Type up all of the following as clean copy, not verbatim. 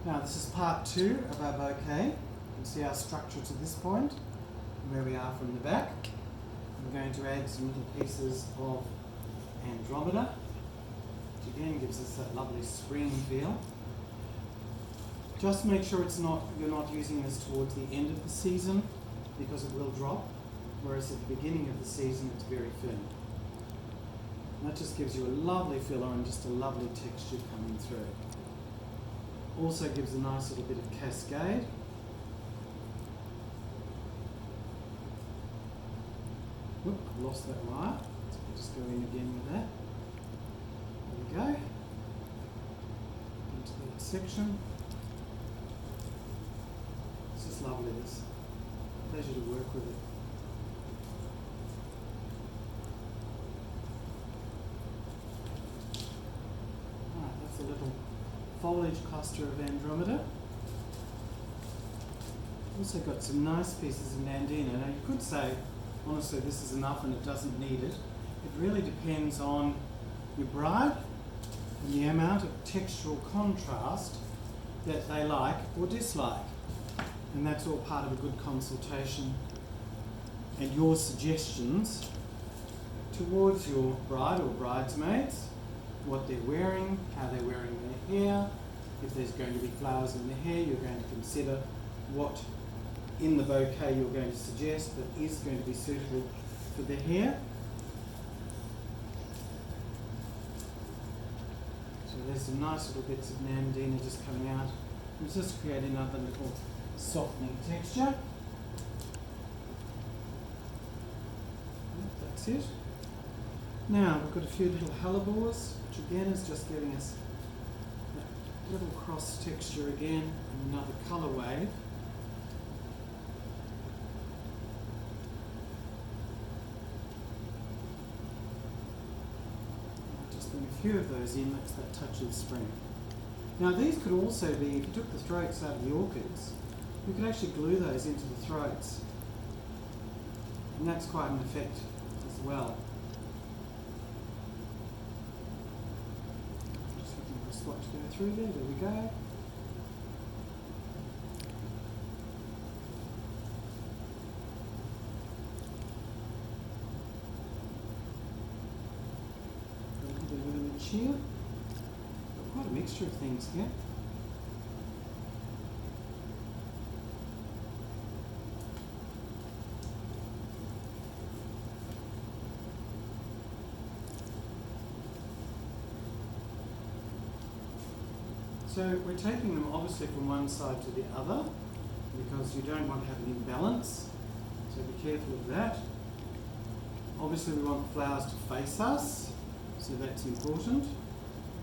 Now this is part 2 of our bouquet. You can see our structure to this point, where we are from the back. We're going to add some little pieces of Andromeda, which again gives us that lovely spring feel. Just make sure you're not using this towards the end of the season, because it will drop, whereas at the beginning of the season it's very thin. And that just gives you a lovely filler and just a lovely texture coming through. Also gives a nice little bit of cascade. Whoop, I've lost that wire. So we'll just go in again with that. There we go. Into that section. It's just lovely, this. Pleasure to work with it. Alright, that's a little foliage cluster of Andromeda. Also got some nice pieces of Nandina. Now you could say, honestly, this is enough and it doesn't need it. It really depends on your bride and the amount of textural contrast that they like or dislike. And that's all part of a good consultation and your suggestions towards your bride or bridesmaids, what they're wearing, how they're wearing their hair. If there's going to be flowers in the hair, you're going to consider what in the bouquet you're going to suggest that is going to be suitable for the hair. So there's some nice little bits of Nandina just coming out. It's just creating another little softening texture. That's it. Now we've got a few little hellebores, which again is just giving us that little cross texture again and another colour wave. Just bring a few of those in, that's that touch of spring. Now these could also be, if you took the throats out of the orchids, you could actually glue those into the throats. And that's quite an effect as well. Just looking for a spot to go through there, there we go. A little bit of image here. Quite a mixture of things here. So we're taking them obviously from one side to the other because you don't want to have an imbalance. So be careful of that. Obviously we want the flowers to face us, so that's important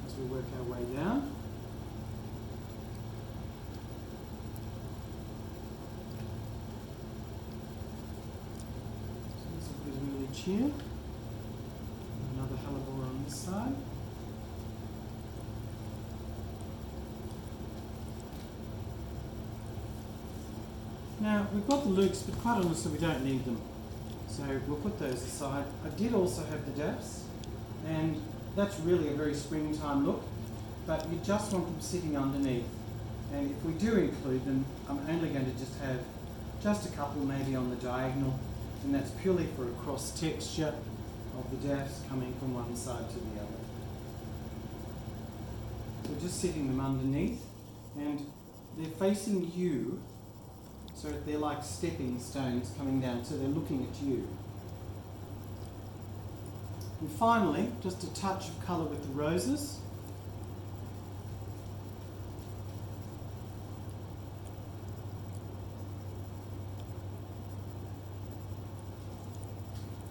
as we work our way down. So there's a bit of image here. Another hellebore on this side. Now, we've got the loops, but quite honestly we don't need them. So we'll put those aside. I did also have the daffs, and that's really a very springtime look, but you just want them sitting underneath. And if we do include them, I'm only going to just have just a couple maybe on the diagonal, and that's purely for a cross texture of the daffs coming from one side to the other. So just sitting them underneath, and they're facing you, so they're like stepping stones coming down, so they're looking at you. And finally, just a touch of colour with the roses.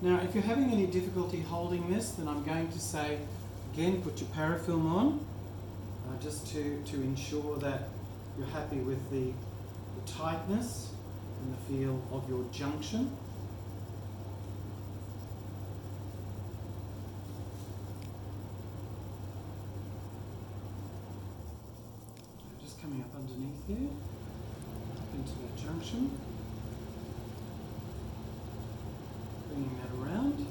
Now, if you're having any difficulty holding this, then I'm going to say, again, put your parafilm on, just to ensure that you're happy with the tightness and the feel of your junction. Just coming up underneath there, up into that junction, bringing that around.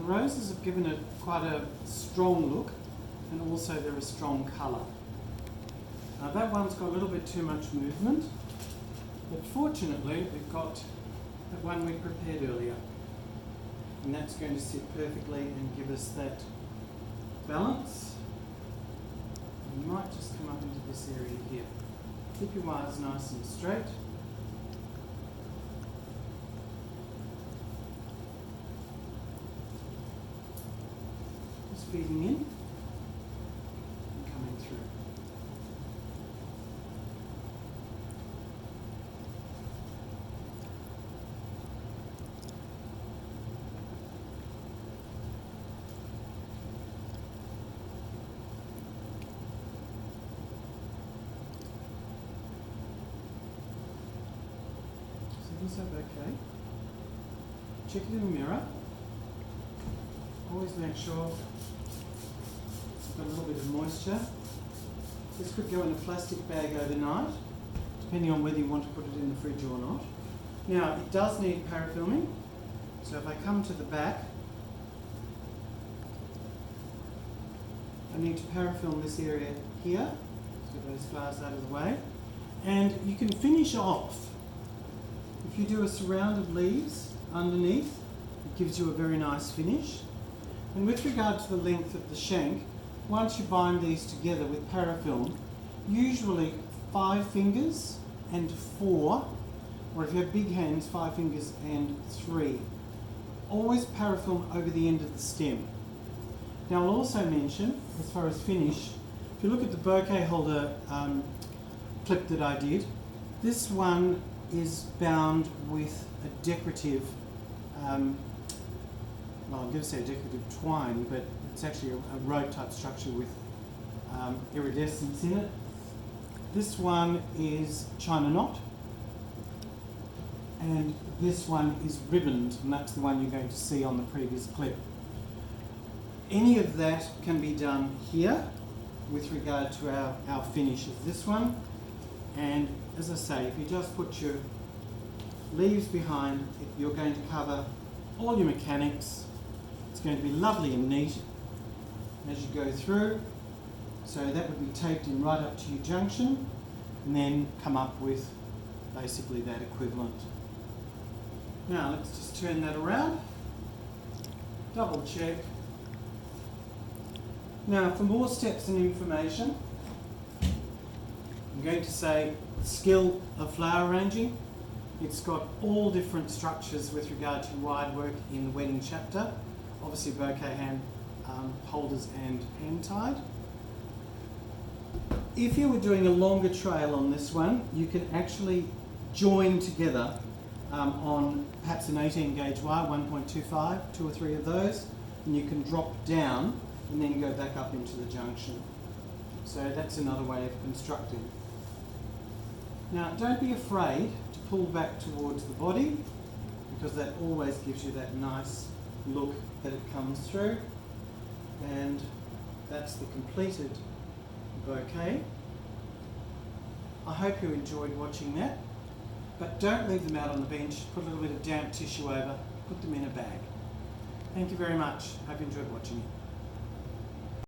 the roses have given it quite a strong look, and also they're a strong colour. That one's got a little bit too much movement, but fortunately we've got the one we prepared earlier, and that's going to sit perfectly and give us that balance. And you might just come up into this area here. Keep your wires nice and straight. Just feeding in and coming through. Is that okay? Check it in the mirror. Always make sure it's got a little bit of moisture. This could go in a plastic bag overnight, depending on whether you want to put it in the fridge or not. Now, it does need parafilming, so if I come to the back, I need to parafilm this area here, so get those flowers out of the way. And you can finish off. If you do a surrounded leaves underneath, it gives you a very nice finish. And with regard to the length of the shank, once you bind these together with parafilm, usually 5 fingers and 4, or if you have big hands, 5 fingers and 3. Always parafilm over the end of the stem. Now I'll also mention, as far as finish, if you look at the bouquet holder clip that I did, this one is bound with a decorative, well, I'm going to say decorative twine, but it's actually a rope type structure with iridescence in it. This one is China knot, and this one is ribboned, and that's the one you're going to see on the previous clip. Any of that can be done here with regard to our finish of this one. And as I say, if you just put your leaves behind, you're going to cover all your mechanics. It's going to be lovely and neat as you go through. So that would be taped in right up to your junction, and then come up with basically that equivalent. Now let's just turn that around, double check. Now for more steps and information, I'm going to say skill of flower arranging. It's got all different structures with regard to wide work in the wedding chapter. Obviously bouquet hand holders and hand tied. If you were doing a longer trail on this one, you can actually join together on perhaps an 18 gauge wire, 1.25, 2 or 3 of those, and you can drop down and then go back up into the junction. So that's another way of constructing. Now don't be afraid to pull back towards the body, because that always gives you that nice look that it comes through. And that's the completed bouquet. I hope you enjoyed watching that, but don't leave them out on the bench. Put a little bit of damp tissue over, put them in a bag. Thank you very much. Hope you enjoyed watching it.